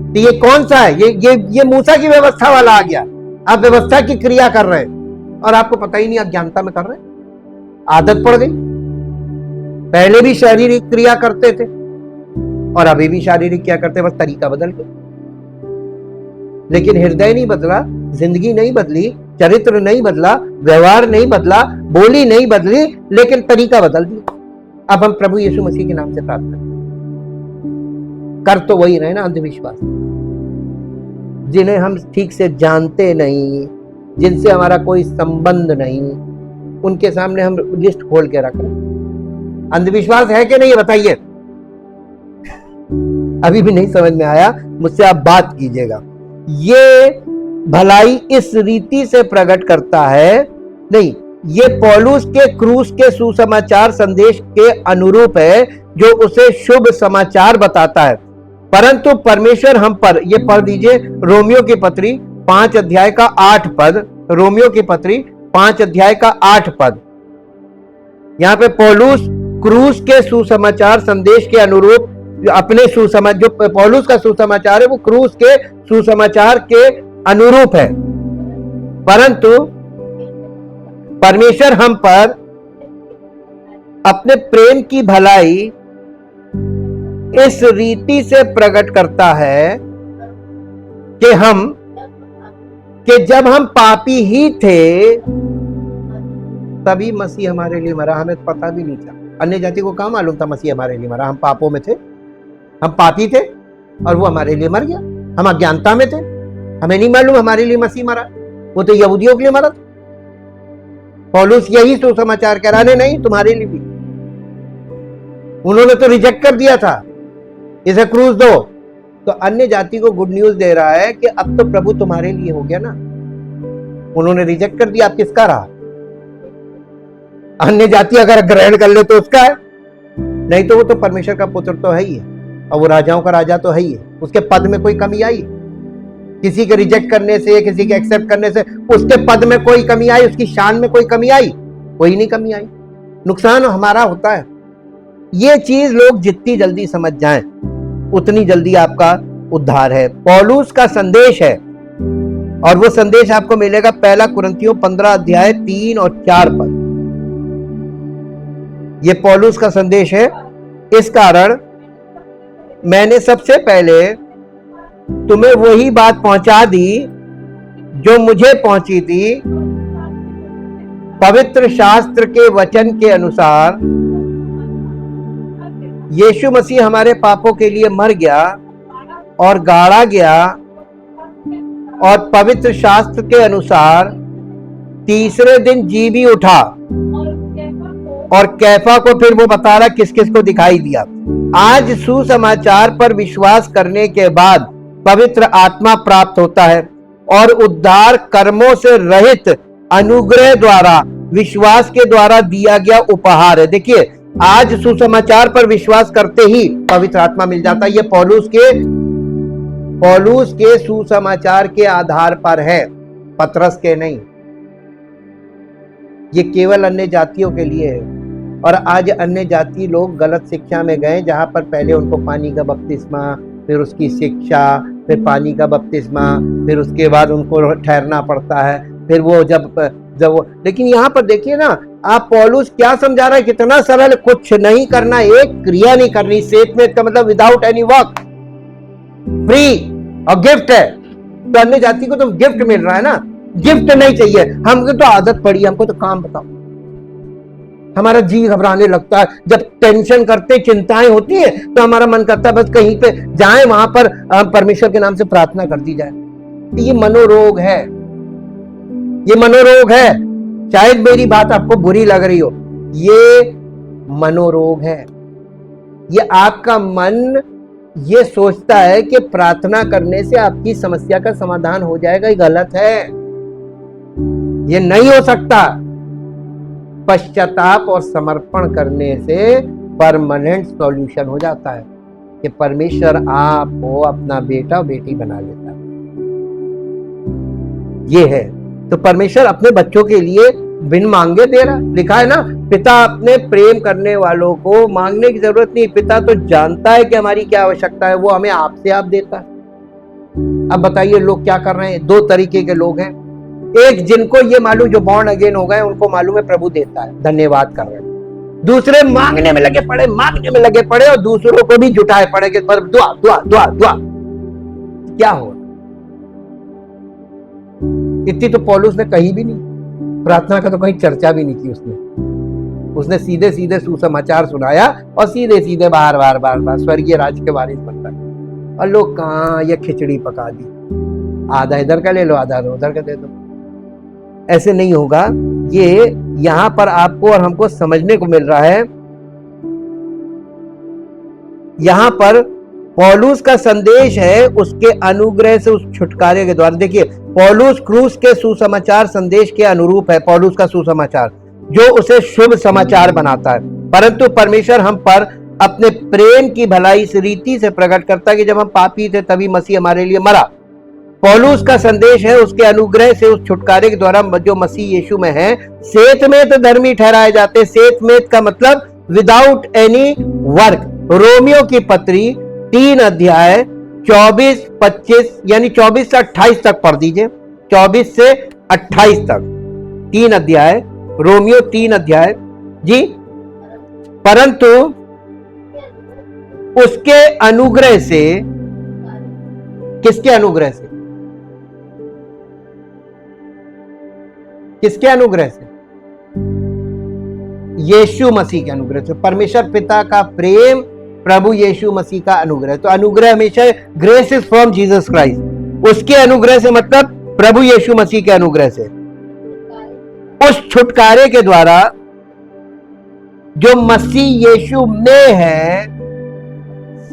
तो ये कौन सा है? ये मूसा की व्यवस्था वाला आ गया। आप व्यवस्था की क्रिया कर रहे हैं और आपको पता ही नहीं, अज्ञानता में कर रहे हैं, आदत पड़ गई। पहले भी शारीरिक क्रिया करते थे और अभी भी शारीरिक क्या करते, बस तरीका बदल गया। लेकिन हृदय नहीं बदला, जिंदगी नहीं बदली, चरित्र नहीं बदला, व्यवहार नहीं बदला, बोली नहीं बदली, लेकिन तरीका बदल दिया। अब हम प्रभु यीशु मसीह के नाम से प्रार्थना कर तो वही रहे ना, अंधविश्वास, जिन्हें हम ठीक से जानते नहीं, जिनसे हमारा कोई संबंध नहीं, उनके सामने हम लिस्ट खोल के रख रहे हैं। अंधविश्वास है कि नहीं, बताइए। अभी भी नहीं समझ में आया, मुझसे आप बात कीजिएगा। ये भलाई इस रीति से प्रकट करता है, नहीं, ये पौलुस के क्रूस के सुसमाचार संदेश के अनुरूप है, जो उसे शुभ समाचार बताता है। परंतु परमेश्वर हम पर, ये पढ़ दीजिए रोमियो की पत्री 5 अध्याय का 8 पद, रोमियो की पत्री 5 अध्याय का 8 पद। यहां पे पौलुस क्रूस के सुसमाचार संदेश के अनुरूप अपने सुसमाचार, जो पौलुस का सुसमाचार है वो क्रूस के सुसमाचार के अनुरूप है। परंतु परमेश्वर हम पर अपने प्रेम की भलाई इस रीति से प्रकट करता है कि जब हम पापी ही थे तभी मसीह हमारे लिए मरा। हमें पता भी नहीं था, अन्य जाति को कहाँ मालूम था मसीह हमारे लिए मरा। हम पापों में थे, हम पापी थे और वो हमारे लिए मर गया। हम अज्ञानता में थे, हमें नहीं मालूम हमारे लिए मसीह मरा, वो तो यहूदियों के लिए मरा था। पौलुस यही सुसमाचार कह रहा, नहीं तुम्हारे लिए भी। उन्होंने तो रिजेक्ट कर दिया था, इसे क्रूस दो। तो अन्य जाति को गुड न्यूज दे रहा है कि अब तो प्रभु तुम्हारे लिए हो गया ना, उन्होंने रिजेक्ट कर दिया, आप किसका रहा? अन्य जाति अगर ग्रहण कर ले तो उसका है, नहीं तो वो तो परमेश्वर का पुत्र तो है ही है, और वो राजाओं का राजा तो है ही है। उसके पद में कोई कमी आई? किसी के रिजेक्ट करने से, किसी के एक्सेप्ट करने से उसके पद में कोई कमी आई? उसकी शान में कोई कमी आई? कोई नहीं कमी आई। नुकसान हमारा होता है। ये चीज लोग जितनी जल्दी समझ जाएं उतनी जल्दी आपका उद्धार है। पौलुस का संदेश है, और वो संदेश आपको मिलेगा 1 कुरिन्थियों 15 अध्याय 3 और 4 पद। ये पौलुस का संदेश है। इस कारण मैंने सबसे पहले तुम्हें वही बात पहुंचा दी जो मुझे पहुंची थी। पवित्र शास्त्र के वचन के अनुसार यीशु मसीह हमारे पापों के लिए मर गया और गाड़ा गया, और पवित्र शास्त्र के अनुसार तीसरे दिन जी भी उठा। और कैफा को फिर वो बता रहा किस किस को दिखाई दिया। आज सुसमाचार पर विश्वास करने के बाद पवित्र आत्मा प्राप्त होता है, और उद्धार कर्मों से रहित अनुग्रह द्वारा, विश्वास के द्वारा दिया गया उपहार है। देखिए, आज सुसमाचार पर विश्वास करते ही पवित्र आत्मा मिल जाता है। ये पौलुस के सुसमाचार के आधार पर है, पतरस के नहीं। ये केवल अन्य जातियों के लिए है। और आज अन्य जाति लोग गलत शिक्षा में गए, जहां पर पहले उनको पानी का बपतिस्मा, फिर उसकी शिक्षा, फिर पानी का बपतिस्मा, फिर उसके बाद उनको ठहरना पड़ता है। फिर वो जब वो, लेकिन यहाँ पर देखिए ना, आप पौलुस क्या समझा रहा है, कितना सरल। कुछ नहीं करना, एक क्रिया नहीं करनी। सेफ का मतलब विदाउट एनी वर्क, फ्री, और गिफ्ट है। तो अन्य जाति को तो गिफ्ट मिल रहा है ना, गिफ्ट नहीं चाहिए। हमको तो आदत पड़ी, हमको तो काम बताओ। हमारा जी घबराने लगता है जब टेंशन करते, चिंताएं होती है, तो हमारा मन करता है बस कहीं पे जाए, वहां पर परमेश्वर के नाम से प्रार्थना कर दी जाए। ये मनोरोग है, ये मनोरोग है। शायद मेरी बात आपको बुरी लग रही हो, ये मनोरोग है। ये आपका मन ये सोचता है कि प्रार्थना करने से आपकी समस्या का समाधान हो जाएगा। ये गलत है, ये नहीं हो सकता। पश्चाताप और समर्पण करने से परमानेंट सॉल्यूशन हो जाता है कि परमेश्वर आपको अपना बेटा बेटी बना लेता है। ये है, तो परमेश्वर अपने बच्चों के लिए बिन मांगे दे रहा। लिखा है ना, पिता अपने प्रेम करने वालों को मांगने की जरूरत नहीं। पिता तो जानता है कि हमारी क्या आवश्यकता है, वो हमें आपसे आप देता है। अब बताइए लोग क्या कर रहे हैं? दो तरीके के लोग हैं। एक, जिनको ये मालूम, जो बॉर्न अगेन हो गए, उनको मालूम है प्रभु देता है, धन्यवाद कर रहे हैं। दूसरे मांगने में लगे पड़े, मांगने में लगे पड़े, और दूसरों को भी जुटाए पड़े कि दुआ दुआ दुआ दुआ। क्या हो? इतनी तो पौलुस ने कही भी नहीं, प्रार्थना का तो कहीं चर्चा भी नहीं की उसने सीधे सीधे सुसमाचार सुनाया, और सीधे सीधे बार बार बार बार स्वर्गीय राज्य के बारे में बताया। और लोग कहाँ ये खिचड़ी पका दी, आधा इधर का ले लो, आधा उधर का दे दो। ऐसे नहीं होगा। ये यहां पर आपको और हमको समझने को मिल रहा है। यहां पर पौलुस का संदेश है उसके अनुग्रह से, उस छुटकारे के द्वारा। देखिए, पौलुस क्रूस के सुसमाचार संदेश के अनुरूप है। पौलुस का सुसमाचार जो उसे शुभ समाचार बनाता है, परंतु परमेश्वर हम पर अपने प्रेम की भलाई इस रीति से प्रकट करता है कि जब हम पापी थे तभी मसीह हमारे लिए मरा। पौलुस का संदेश है उसके अनुग्रह से, उस छुटकारे के द्वारा जो मसीह यीशु में है, सेतमेत धर्मी ठहराए जाते। सेतमेत का मतलब विदाउट एनी वर्क। रोमियो की पत्री 3 अध्याय 24-25, यानी 24 से 28 तक पढ़ दीजिए। 24 से 28 तक 3 अध्याय, रोमियो 3 अध्याय जी। परंतु उसके अनुग्रह से, किसके अनुग्रह से? किसके अनुग्रह से? यीशु मसीह के अनुग्रह से। परमेश्वर पिता का प्रेम, प्रभु यीशु मसीह का अनुग्रह। तो अनुग्रह हमेशा grace is from Jesus Christ. उसके अनुग्रह से मतलब प्रभु यीशु मसीह के अनुग्रह से, उस छुटकारे के द्वारा जो मसीह यीशु में है,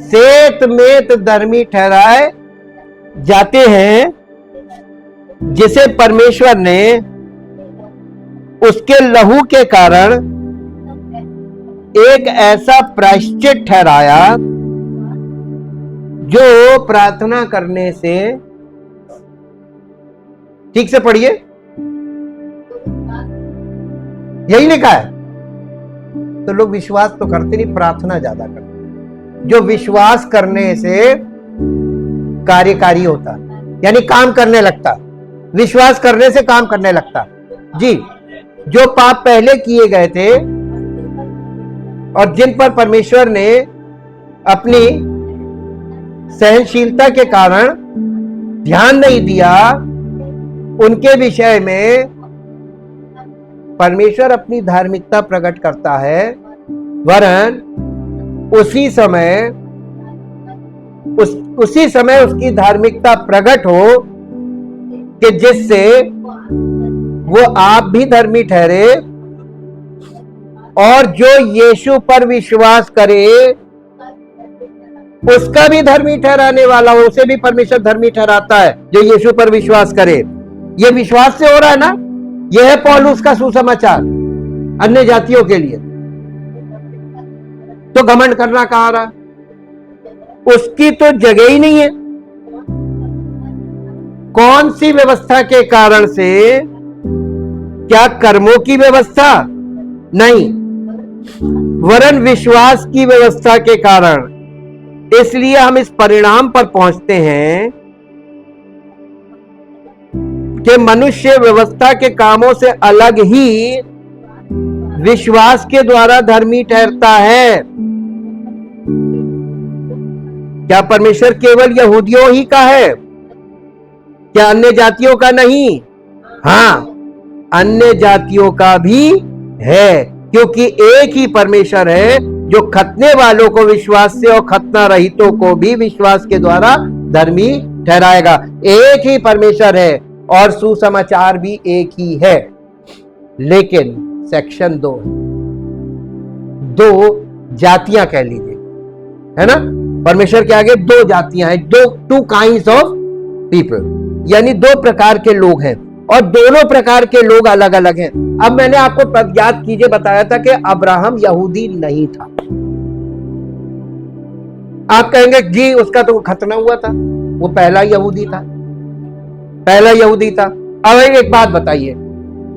सेत मेत धर्मी ठहराए जाते हैं। जिसे परमेश्वर ने उसके लहू के कारण एक ऐसा प्रायश्चित ठहराया जो प्रार्थना करने से, ठीक से पढ़िए, यही लिखा है। तो लोग विश्वास तो करते नहीं, प्रार्थना ज्यादा करते। जो विश्वास करने से कार्यकारी होता, यानी काम करने लगता, विश्वास करने से काम करने लगता। जी, जो पाप पहले किए गए थे और जिन पर परमेश्वर ने अपनी सहनशीलता के कारण ध्यान नहीं दिया, उनके विषय में परमेश्वर अपनी धार्मिकता प्रकट करता है, वरन उसी समय उसकी धार्मिकता प्रकट हो कि जिससे वो आप भी धर्मी ठहरे और जो यीशु पर विश्वास करे उसका भी धर्मी ठहराने वाला हो, उसे भी परमेश्वर धर्मी ठहराता है जो यीशु पर विश्वास करे। ये विश्वास से हो रहा है ना। यह है पौलुस का सुसमाचार अन्य जातियों के लिए। तो घमंड करना कहां रहा, उसकी तो जगह ही नहीं है। कौन सी व्यवस्था के कारण से? क्या कर्मों की व्यवस्था? नहीं, वरन विश्वास की व्यवस्था के कारण। इसलिए हम इस परिणाम पर पहुंचते हैं कि मनुष्य व्यवस्था के कामों से अलग ही विश्वास के द्वारा धर्मी ठहरता है। क्या परमेश्वर केवल यहूदियों ही का है? क्या अन्य जातियों का नहीं? हां, अन्य जातियों का भी है, क्योंकि एक ही परमेश्वर है जो खतने वालों को विश्वास से और खतना रहितों को भी विश्वास के द्वारा धर्मी ठहराएगा। एक ही परमेश्वर है और सुसमाचार भी एक ही है। लेकिन सेक्शन 2 जातियां कह लीजिए, है ना। परमेश्वर के आगे 2 जातियां हैं, टू काइंड्स ऑफ पीपल, यानी 2 प्रकार के लोग हैं और दोनों प्रकार के लोग अलग अलग हैं। अब मैंने आपको याद कीजिए बताया था कि अब्राहम यहूदी नहीं था। आप कहेंगे जी उसका तो खतना हुआ था, वो पहला यहूदी था। अब एक बात बताइए,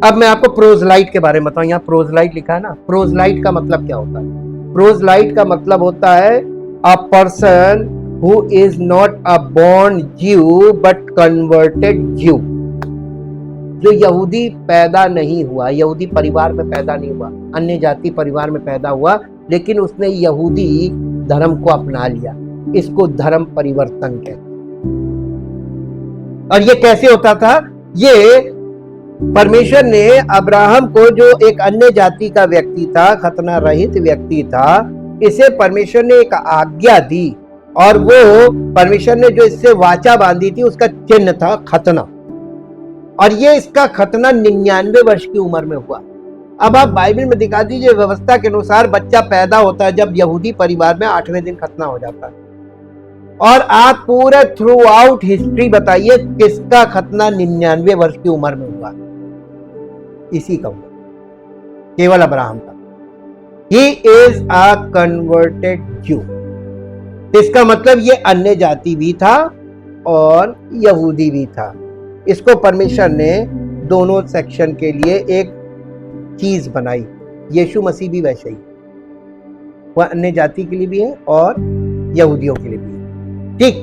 अब मैं आपको प्रोजलाइट के बारे में बताऊं। यहां प्रोजलाइट लिखा है ना। प्रोजलाइट का मतलब क्या होता है? प्रोजलाइट का मतलब होता है a person who is not a born ज्यू बट कन्वर्टेड ज्यू। जो यहूदी पैदा नहीं हुआ, यहूदी परिवार में पैदा नहीं हुआ, अन्य जाति परिवार में पैदा हुआ, लेकिन उसने यहूदी धर्म को अपना लिया। इसको धर्म परिवर्तन कहते हैं। और ये कैसे होता था? ये परमेश्वर ने अब्राहम को, जो एक अन्य जाति का व्यक्ति था, खतना रहित व्यक्ति था, इसे परमेश्वर ने एक आज्ञा दी और वो परमेश्वर ने जो इससे वाचा बांधी थी उसका चिन्ह था खतना। और ये इसका खतना 99 वर्ष की उम्र में हुआ। अब आप बाइबल में दिखा दीजिए, व्यवस्था के अनुसार बच्चा पैदा होता है जब यहूदी परिवार में 8वें दिन खतना हो जाता है। और आप पूरे थ्रू आउट हिस्ट्री बताइए किसका खतना 99 वर्ष की उम्र में हुआ? इसी का हुआ, केवल अब्राहम का। ही इज अ कन्वर्टेड ज्यू। इसका मतलब ये अन्य जाति भी था और यहूदी भी था। इसको परमेश्वर ने दोनों सेक्शन के लिए एक चीज बनाई। यीशु मसीह भी वैसे ही, वह अन्य जाति के लिए भी है और यहूदियों के लिए भी है। ठीक,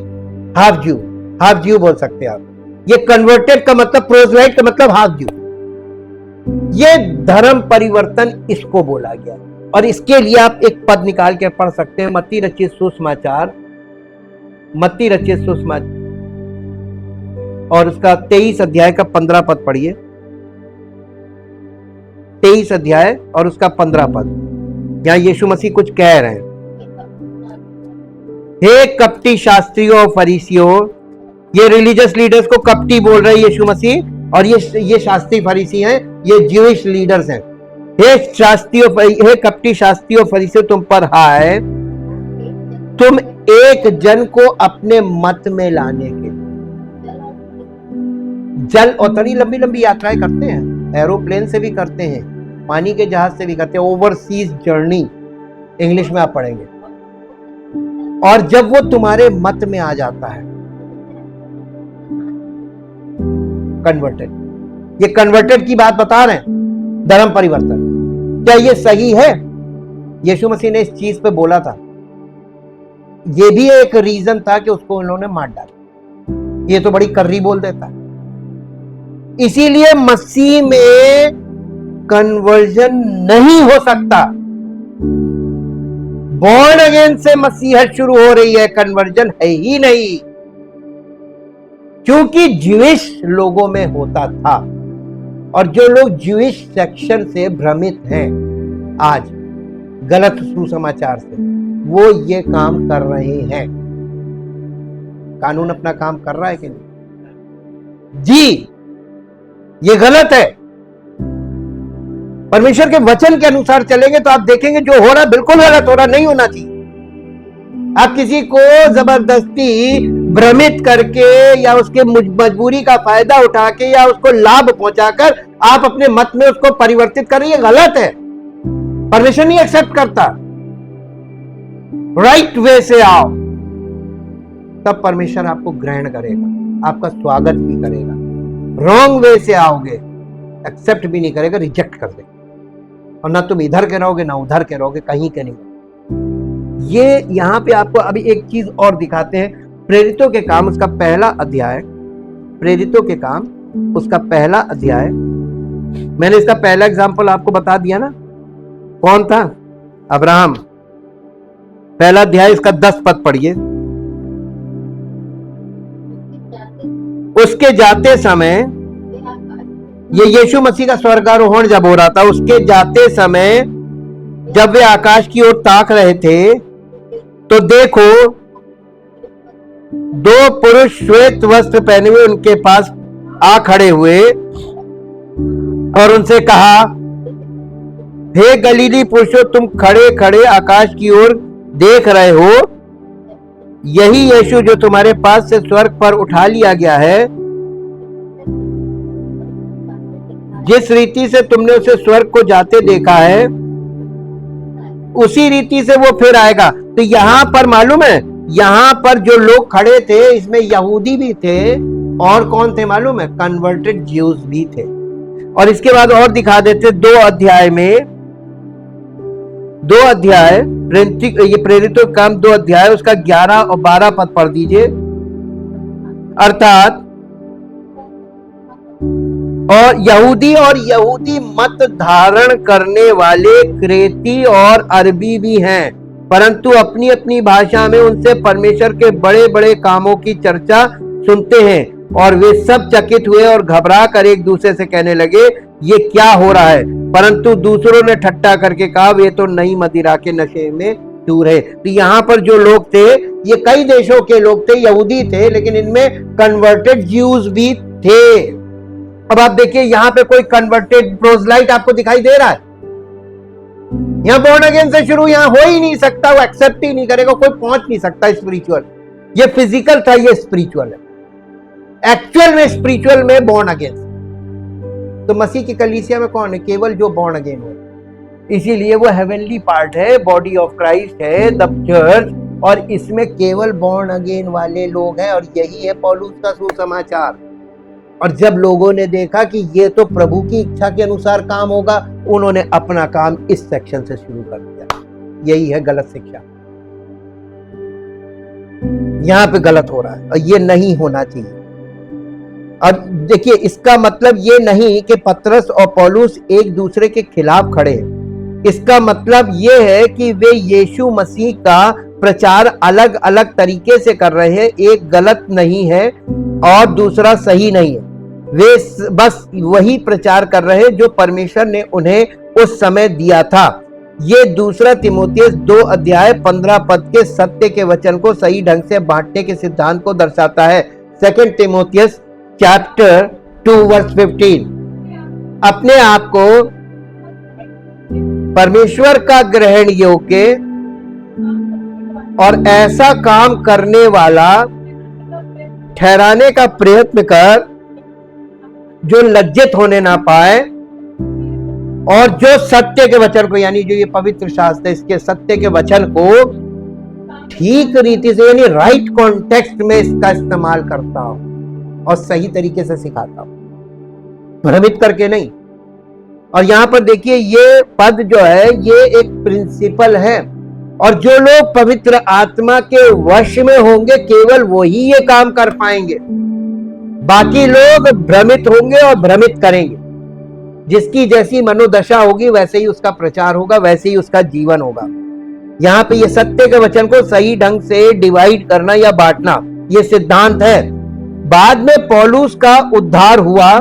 हाफ ज्यू बोल सकते हैं आप। ये कन्वर्टेड का मतलब, प्रोजलाइट का मतलब हाफ ज्यू। ये धर्म परिवर्तन इसको बोला गया। और इसके लिए आप एक पद निकाल के पढ़ सकते हैं, मत्ती रचित सुसमाचार और उसका 23 अध्याय का 15 पद पढ़िए। 23 अध्याय और उसका 15 पद। यहां यीशु मसीह कुछ कह रहे हैं। हे कपटी शास्त्रियों और फरीसियों, ये रिलीजियस लीडर्स को कपटी बोल रहे हैं यीशु मसीह, और ये शास्त्री फरीसी हैं, ये ज्यूइश लीडर्स हैं। हे कपटी शास्त्रियों फरीसियों, तुम पर हाय, तुम एक जन को अपने मत में लाने के लिए जल और तरी लंबी लंबी यात्राएं करते हैं, एरोप्लेन से भी करते हैं, पानी के जहाज से भी करते हैं, ओवरसीज जर्नी इंग्लिश में आप पढ़ेंगे। और जब वो तुम्हारे मत में आ जाता है, कन्वर्टेड, ये कन्वर्टेड की बात बता रहे हैं, धर्म परिवर्तन, क्या ये सही है? यीशु मसीह ने इस चीज पे बोला था, ये भी एक रीजन था कि उसको उन्होंने मार डाला, ये तो बड़ी कर्री बोल देता है। इसीलिए मसीह में कन्वर्जन नहीं हो सकता। बॉर्न अगेन से मसीहत शुरू हो रही है, कन्वर्जन है ही नहीं, क्योंकि ज्यूइश लोगों में होता था। और जो लोग ज्यूइश सेक्शन से भ्रमित हैं आज गलत सुसमाचार से, वो ये काम कर रहे हैं। कानून अपना काम कर रहा है कि नहीं? जी, ये गलत है। परमेश्वर के वचन के अनुसार चलेंगे तो आप देखेंगे जो हो रहा है बिल्कुल गलत हो रहा, नहीं होना चाहिए। आप किसी को जबरदस्ती भ्रमित करके या उसके मजबूरी का फायदा उठा के या उसको लाभ पहुंचाकर आप अपने मत में उसको परिवर्तित कर रही है, गलत है। परमेश्वर नहीं एक्सेप्ट करता। राइट वे से आओ, तब परमेश्वर आपको ग्रहण करेगा, आपका स्वागत भी करेगा। रॉन्ग वे से आओगे, एक्सेप्ट भी नहीं करेगा, रिजेक्ट कर देगा। और ना तुम इधर के रहोगे ना उधर के रहोगे, कहीं के नहीं। ये यहां पे आपको अभी एक चीज और दिखाते हैं। प्रेरितों के काम उसका पहला अध्याय, प्रेरितों के काम उसका पहला अध्याय, मैंने इसका पहला एग्जांपल आपको बता दिया ना, कौन था? अब्राहम। पहला अध्याय इसका 10 पद पढ़िए। उसके जाते समय, ये यीशु मसीह का स्वर्गारोहण जब हो रहा था, उसके जाते समय जब वे आकाश की ओर ताक रहे थे तो देखो, 2 पुरुष श्वेत वस्त्र पहने हुए उनके पास आ खड़े हुए और उनसे कहा, हे गलीली पुरुषों, तुम खड़े खड़े आकाश की ओर देख रहे हो, यही यीशु जो तुम्हारे पास से स्वर्ग पर उठा लिया गया है, जिस रीति से तुमने उसे स्वर्ग को जाते देखा है, उसी रीति से वो फिर आएगा। तो यहां पर मालूम है, यहां पर जो लोग खड़े थे इसमें यहूदी भी थे और कौन थे मालूम है? कन्वर्टेड ज्यूज भी थे। और इसके बाद और दिखा देते 2 अध्याय में, 2 अध्याय ये प्रेरितों का काम 2 अध्याय उसका 11 और 12 पद पढ़ दीजिए। अर्थात और यहूदी मत धारण करने वाले क्रेती और अरबी भी हैं, परंतु अपनी अपनी भाषा में उनसे परमेश्वर के बड़े बड़े कामों की चर्चा सुनते हैं। और वे सब चकित हुए और घबरा कर एक दूसरे से कहने लगे, ये क्या हो रहा है? परंतु दूसरों ने ठट्ठा करके कहा, वे तो नई मदिरा के नशे में चूर है। तो यहाँ पर जो लोग थे ये कई देशों के लोग थे, यहूदी थे, लेकिन इनमें कन्वर्टेड ज्यूज भी थे। अब आप देखिए यहाँ पे कोई कन्वर्टेड प्रोजलाइट आपको दिखाई दे रहा है? यहाँ बॉर्न अगेन से शुरू यहाँ हो ही नहीं सकता, वो एक्सेप्ट ही नहीं करेगा, कोई पहुंच नहीं सकता स्पिरिचुअल। ये फिजिकल था, ये स्पिरिचुअल है। एक्चुअल में स्पिरिचुअल में बॉर्न अगेन। तो मसीह की कलीसिया में कौन है? केवल जो बॉर्न अगेन हो, इसीलिए वो हेवनली पार्ट है, बॉडी ऑफ क्राइस्ट है, द चर्च, और इसमें केवल बॉर्न अगेन वाले लोग हैं। और यही है पौलुस का सुसमाचार। और जब लोगों ने देखा कि ये तो प्रभु की इच्छा के अनुसार काम होगा, उन्होंने अपना काम इस सेक्शन से शुरू कर दिया। यही है गलत शिक्षा, यहां पे गलत हो रहा है और ये नहीं होना चाहिए। और देखिए, इसका मतलब ये नहीं कि पतरस और पौलुस एक दूसरे के खिलाफ खड़े हैं। इसका मतलब ये है कि वे यीशु मसीह का प्रचार अलग अलग तरीके से कर रहे हैं। एक गलत नहीं है और दूसरा सही नहीं है। वे बस वही प्रचार कर रहे हैं जो परमेश्वर ने उन्हें उस समय दिया था। ये 2 तीमुथियुस 2 अध्याय 15 पद के सत्य के वचन को सही ढंग से बांटने के सिद्धांत को दर्शाता है। 2 तीमुथियुस चैप्टर 2 वर्स 15। अपने आप को परमेश्वर का ग्रहण योग्य और ऐसा काम करने वाला ठहराने का प्रयत्न कर, जो लज्जित होने ना पाए और जो सत्य के वचन को, यानी जो ये पवित्र शास्त्र है, इसके सत्य के वचन को ठीक रीति से यानी राइट कॉन्टेक्स्ट में इसका इस्तेमाल करता हूं और सही तरीके से सिखाता हूं, भ्रमित करके नहीं। और यहां पर देखिए ये पद जो है ये एक प्रिंसिपल है, और जो लोग पवित्र आत्मा के वश में होंगे केवल वही ये काम कर पाएंगे। बाकी लोग भ्रमित होंगे और भ्रमित करेंगे। जिसकी जैसी मनोदशा होगी वैसे ही उसका प्रचार होगा, वैसे ही उसका जीवन होगा। यहाँ पे ये सत्य के वचन को सही ढंग से डिवाइड करना या बांटना ये सिद्धांत है। बाद में पौलुस का उद्धार हुआ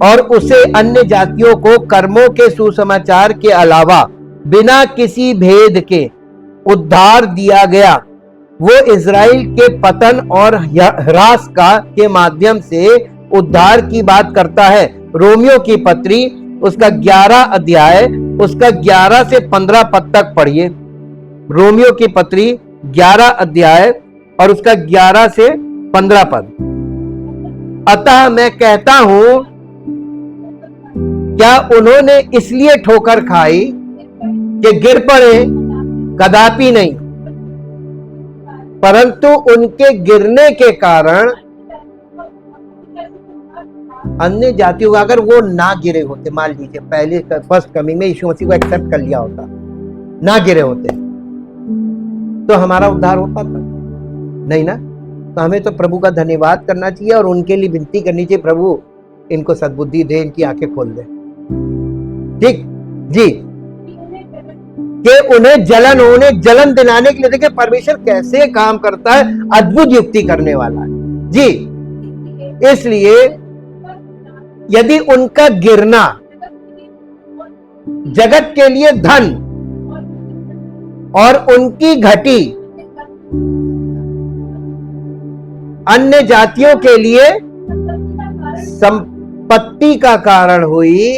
और उसे अन्य जातियों को कर्मों के सुसमाचार के अलावा बिना किसी भेद के उद्धार दिया गया। वो इजराइल के पतन और ह्रास का के माध्यम से उद्धार की बात करता है। रोमियो की पत्री उसका 11 अध्याय उसका 11 से 15 पद तक पढ़िए। रोमियो की पत्री 11 अध्याय और उसका 11 से 15 पद। अतः मैं कहता हूं, क्या उन्होंने इसलिए ठोकर खाई कि गिर पड़े? कदापि नहीं, परंतु उनके गिरने के कारण अन्य जातियों, अगर वो ना गिरे होते, मान लीजिए पहले फर्स्ट कमिंग में यीशु मसीह को एक्सेप्ट कर लिया होता, ना गिरे होते तो हमारा उद्धार होता था नहीं ना। तो हमें तो प्रभु का धन्यवाद करना चाहिए और उनके लिए विनती करनी चाहिए, प्रभु इनको सद्बुद्धि दे, इनकी आंखें खोल दे। ठीक जी, कि उन्हें जलन दिलाने के लिए। देखिए परमेश्वर कैसे काम करता है, अद्भुत युक्ति करने वाला है जी। इसलिए यदि उनका गिरना जगत के लिए धन और उनकी घटी अन्य जातियों के लिए संपत्ति का कारण हुई,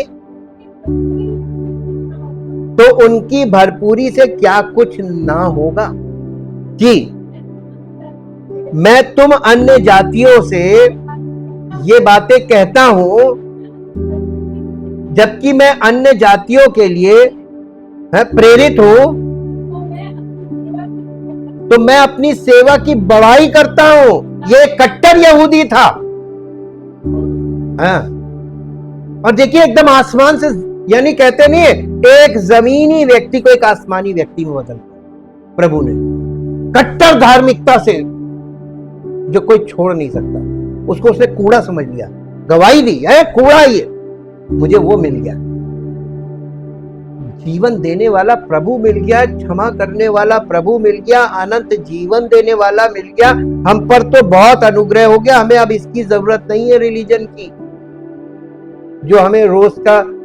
तो उनकी भरपूरी से क्या कुछ ना होगा जी। मैं तुम अन्य जातियों से ये बातें कहता हूं, जबकि मैं अन्य जातियों के लिए प्रेरित हूं, तो मैं अपनी सेवा की बड़ाई करता हूं। ये कट्टर यहूदी था। और देखिए एकदम आसमान से, यानी कहते नहीं है एक जमीनी व्यक्ति को एक आसमानी व्यक्ति में बदल प्रभु ने, कट्टर धार्मिकता से जो कोई छोड़ नहीं सकता, उसको उसने कूड़ा समझ लिया, गवाही दी है कूड़ा ये, मुझे वो मिल गया। जीवन देने वाला प्रभु मिल गया, क्षमा करने वाला प्रभु मिल गया, अनंत जीवन देने वाला मिल गया। हम पर तो बहुत अनुग्रह हो गया, हमें अब इसकी जरूरत नहीं है रिलीजन की, जो हमें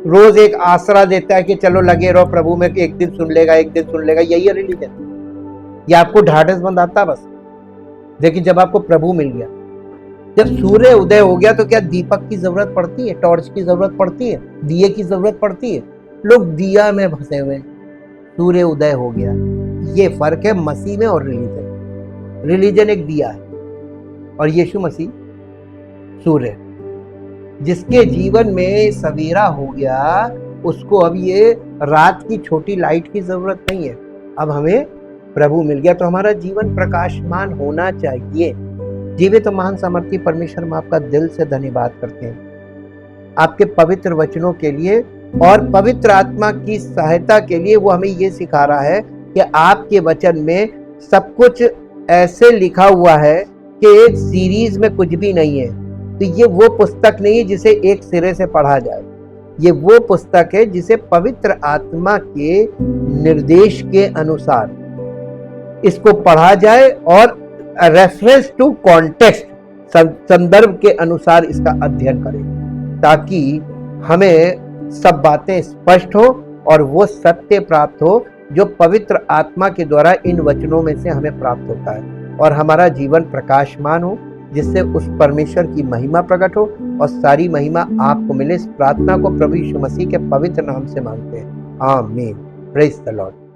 रोज एक आसरा देता है कि चलो लगे रहो प्रभु में, एक दिन सुन लेगा, एक दिन सुन लेगा। यही है रिलीजन। ये आपको ढाढ़स बंधाता बस। देखिए जब आपको प्रभु मिल गया, जब सूर्य उदय हो गया, तो क्या दीपक की जरूरत पड़ती है, टॉर्च की जरूरत पड़ती है, दिए की जरूरत पड़ती है? लोग दिया में फंसे हुए। सूर्य उदय हो गया, ये फर्क है मसीह में और रिलीजन। रिलीजन एक दिया है और यीशु मसीह सूर्य। जिसके जीवन में सवेरा हो गया, उसको अब ये रात की छोटी लाइट की जरूरत नहीं है। अब हमें प्रभु मिल गया, तो हमारा जीवन प्रकाशमान होना चाहिए। जीवित तो महान सामर्थी परमेश्वर, हम आपका दिल से धन्यवाद करते हैं आपके पवित्र वचनों के लिए और पवित्र आत्मा की सहायता के लिए। वो हमें ये सिखा रहा है कि आपके वचन में सब कुछ ऐसे लिखा हुआ है कि एक सीरीज में कुछ भी नहीं है। तो ये वो पुस्तक नहीं है जिसे एक सिरे से पढ़ा जाए, ये वो पुस्तक है जिसे पवित्र आत्मा के निर्देश के अनुसार इसको पढ़ा जाए और रेफरेंस टू कॉन्टेक्स्ट, संदर्भ के अनुसार इसका अध्ययन करें, ताकि हमें सब बातें स्पष्ट हो और वो सत्य प्राप्त हो जो पवित्र आत्मा के द्वारा इन वचनों में से हमें प्राप्त होता है, और हमारा जीवन प्रकाशमान हो, जिससे उस परमेश्वर की महिमा प्रकट हो और सारी महिमा आपको मिले। इस प्रार्थना को प्रभु यीशु मसीह के पवित्र नाम से मांगते हैं, आमीन। Praise the Lord.